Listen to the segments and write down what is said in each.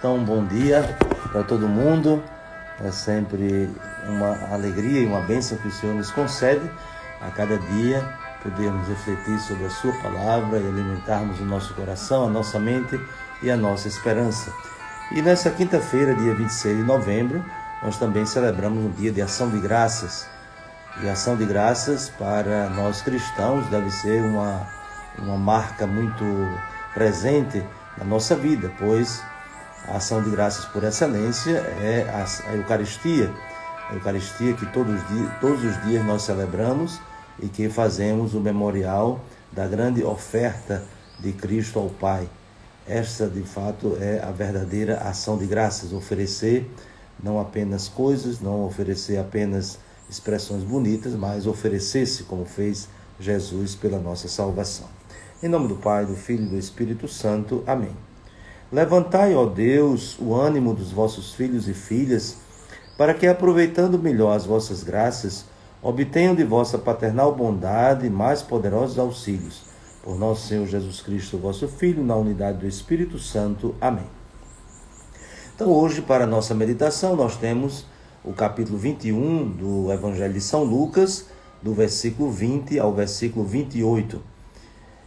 Então, bom dia para todo mundo. É sempre uma alegria e uma bênção que o Senhor nos concede a cada dia podermos refletir sobre a sua palavra e alimentarmos o nosso coração, a nossa mente e a nossa esperança. E nessa quinta-feira, dia 26 de novembro, nós também celebramos um dia de ação de graças. E ação de graças para nós cristãos deve ser uma marca muito presente na nossa vida, pois a ação de graças por excelência é a Eucaristia. A Eucaristia que todos os dias nós celebramos e que fazemos o memorial da grande oferta de Cristo ao Pai. Esta, de fato, é a verdadeira ação de graças, oferecer não apenas coisas, não oferecer apenas expressões bonitas, mas oferecer-se como fez Jesus pela nossa salvação. Em nome do Pai, do Filho e do Espírito Santo. Amém. Levantai, ó Deus, o ânimo dos vossos filhos e filhas, para que, aproveitando melhor as vossas graças, obtenham de vossa paternal bondade mais poderosos auxílios. Por nosso Senhor Jesus Cristo, vosso Filho, na unidade do Espírito Santo. Amém. Então, hoje, para a nossa meditação, nós temos o capítulo 21 do Evangelho de São Lucas, do versículo 20 ao versículo 28.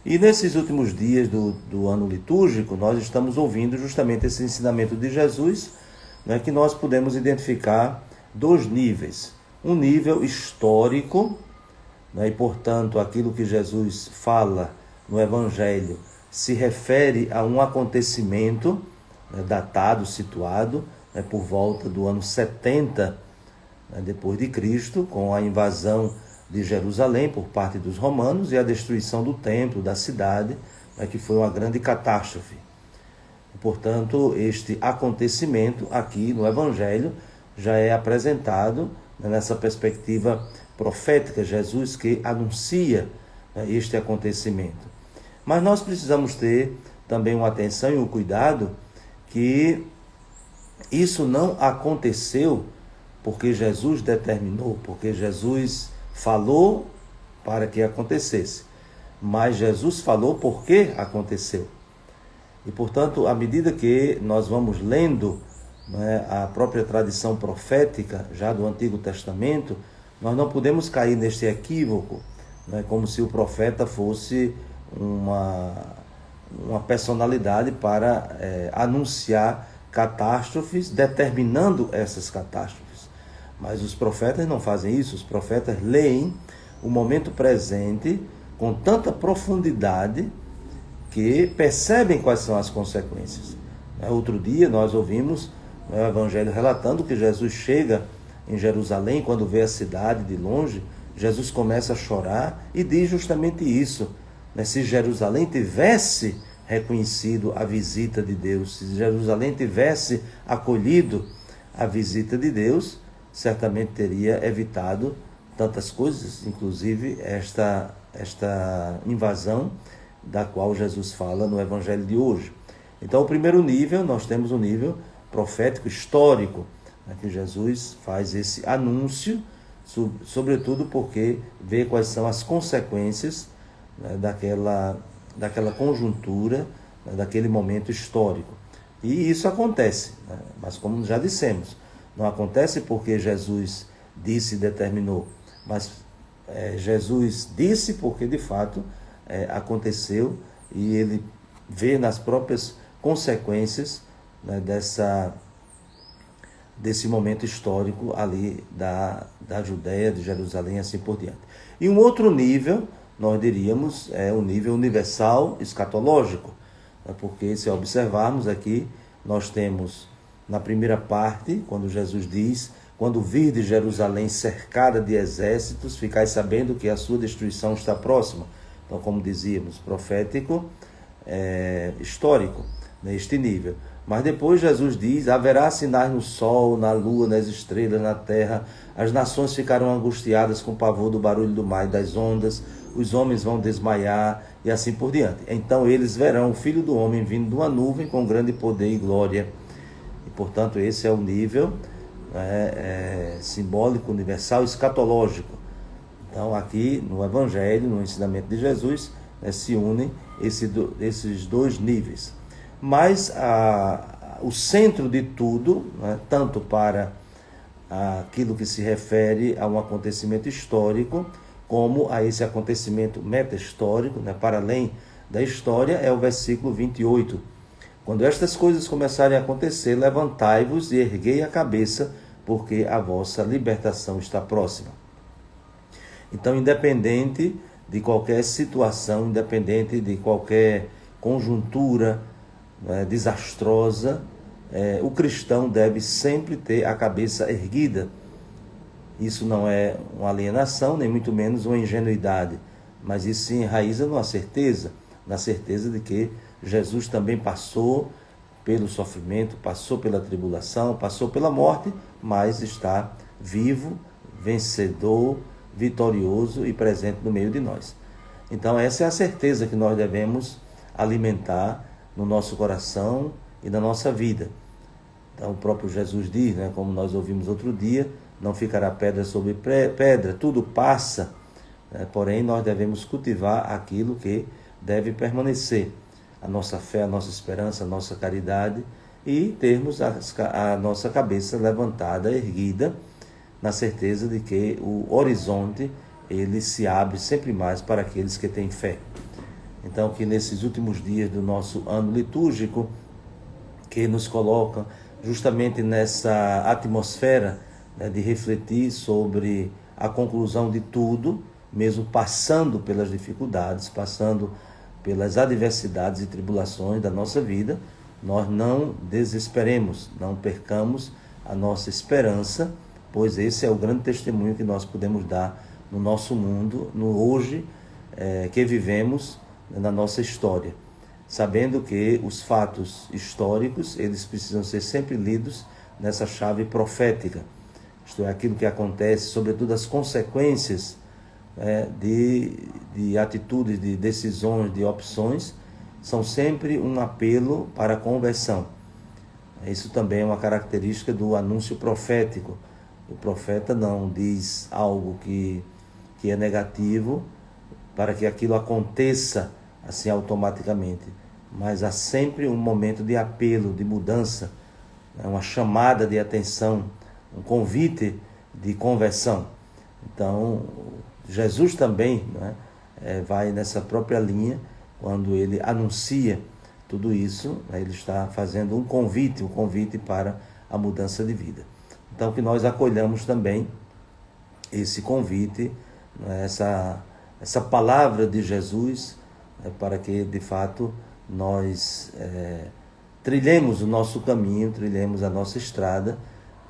E nesses últimos dias do ano litúrgico, nós estamos ouvindo justamente esse ensinamento de Jesus, né, que nós podemos identificar dois níveis. Um nível histórico, né, e portanto aquilo que Jesus fala no Evangelho se refere a um acontecimento, né, datado, situado, né, por volta do ano 70, né, depois de Cristo, com a invasão de Jerusalém por parte dos romanos e a destruição do templo, da cidade, né, que foi uma grande catástrofe. Portanto, este acontecimento aqui no Evangelho já é apresentado, né, nessa perspectiva profética, Jesus que anuncia, né, este acontecimento. Mas nós precisamos ter também uma atenção e um cuidado que isso não aconteceu porque Jesus determinou, porque Jesus falou para que acontecesse, mas Jesus falou porque aconteceu. E, portanto, à medida que nós vamos lendo, né, a própria tradição profética, já do Antigo Testamento, nós não podemos cair neste equívoco, né, como se o profeta fosse uma personalidade para anunciar catástrofes, determinando essas catástrofes. Mas os profetas não fazem isso. Os profetas leem o momento presente com tanta profundidade que percebem quais são as consequências. Outro dia nós ouvimos o Evangelho relatando que Jesus chega em Jerusalém, quando vê a cidade de longe, Jesus começa a chorar e diz justamente isso. Se Jerusalém tivesse reconhecido a visita de Deus, se Jerusalém tivesse acolhido a visita de Deus, certamente teria evitado tantas coisas, inclusive esta invasão da qual Jesus fala no Evangelho de hoje. Então, o primeiro nível, nós temos um nível profético, histórico, né, que Jesus faz esse anúncio, sobretudo porque vê quais são as consequências, né, daquela conjuntura, né, daquele momento histórico. E isso acontece, né, mas como já dissemos, não acontece porque Jesus disse e determinou, mas Jesus disse porque de fato aconteceu e ele vê nas próprias consequências, né, desse momento histórico ali da Judéia, de Jerusalém, assim por diante. E um outro nível, nós diríamos, é o nível universal escatológico, né, porque se observarmos aqui, nós temos na primeira parte, quando Jesus diz: quando virdes Jerusalém cercada de exércitos, ficais sabendo que a sua destruição está próxima. Então, como dizíamos, profético, histórico, neste nível. Mas depois Jesus diz: haverá sinais no sol, na lua, nas estrelas, na terra, as nações ficarão angustiadas com o pavor do barulho do mar e das ondas, os homens vão desmaiar e assim por diante. Então eles verão o Filho do Homem vindo de uma nuvem com grande poder e glória. E, portanto, esse é o nível simbólico, universal, escatológico. Então, aqui no Evangelho, no ensinamento de Jesus, se unem esses dois níveis. Mas o centro de tudo, né, tanto para aquilo que se refere a um acontecimento histórico, como a esse acontecimento meta-histórico, né, para além da história, é o versículo 28. Quando estas coisas começarem a acontecer, levantai-vos e erguei a cabeça, porque a vossa libertação está próxima. Então, independente de qualquer situação, independente de qualquer conjuntura desastrosa, o cristão deve sempre ter a cabeça erguida. Isso não é uma alienação, nem muito menos uma ingenuidade, mas isso se enraiza numa certeza, na certeza de que Jesus também passou pelo sofrimento, passou pela tribulação, passou pela morte, mas está vivo, vencedor, vitorioso e presente no meio de nós. Então essa é a certeza que nós devemos alimentar no nosso coração e na nossa vida. Então o próprio Jesus diz, como nós ouvimos outro dia, não ficará pedra sobre pedra, tudo passa, porém nós devemos cultivar aquilo que deve permanecer, a nossa fé, a nossa esperança, a nossa caridade, e termos a nossa cabeça levantada, erguida, na certeza de que o horizonte ele se abre sempre mais para aqueles que têm fé. Então que nesses últimos dias do nosso ano litúrgico, que nos colocam justamente nessa atmosfera de refletir sobre a conclusão de tudo, mesmo passando pelas dificuldades, passando pelas adversidades e tribulações da nossa vida, nós não desesperemos, não percamos a nossa esperança, pois esse é o grande testemunho que nós podemos dar no nosso mundo, no hoje que vivemos, na nossa história, sabendo que os fatos históricos, eles precisam ser sempre lidos nessa chave profética, isto é, aquilo que acontece, sobretudo as consequências de atitudes, de decisões, de opções, são sempre um apelo para a conversão. Isso também é uma característica do anúncio profético. O profeta não diz algo que é negativo para que aquilo aconteça assim automaticamente, mas há sempre um momento de apelo, de mudança, uma chamada de atenção, um convite de conversão. Então, Jesus também vai nessa própria linha, quando ele anuncia tudo isso, ele está fazendo um convite para a mudança de vida. Então, que nós acolhamos também esse convite, essa palavra de Jesus, para que, de fato, nós trilhemos o nosso caminho, trilhemos a nossa estrada,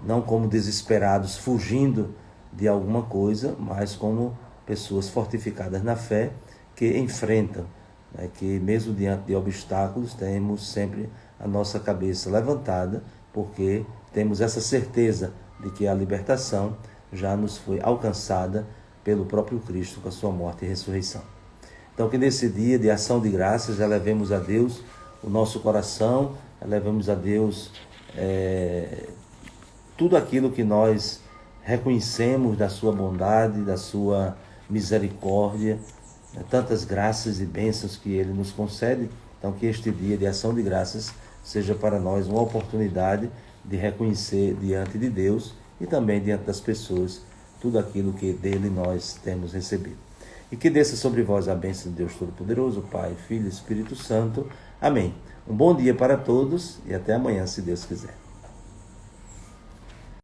não como desesperados, fugindo de alguma coisa, mas como pessoas fortificadas na fé, que enfrentam, que mesmo diante de obstáculos, temos sempre a nossa cabeça levantada, porque temos essa certeza de que a libertação já nos foi alcançada pelo próprio Cristo com a sua morte e ressurreição. Então que nesse dia de ação de graças, elevemos a Deus o nosso coração, elevemos a Deus tudo aquilo que nós reconhecemos da sua bondade, da sua misericórdia, tantas graças e bênçãos que Ele nos concede. Então que este dia de ação de graças seja para nós uma oportunidade de reconhecer diante de Deus e também diante das pessoas tudo aquilo que dele nós temos recebido. E que desça sobre vós a bênção de Deus Todo-Poderoso, Pai, Filho e Espírito Santo. Amém. Um bom dia para todos e até amanhã, se Deus quiser.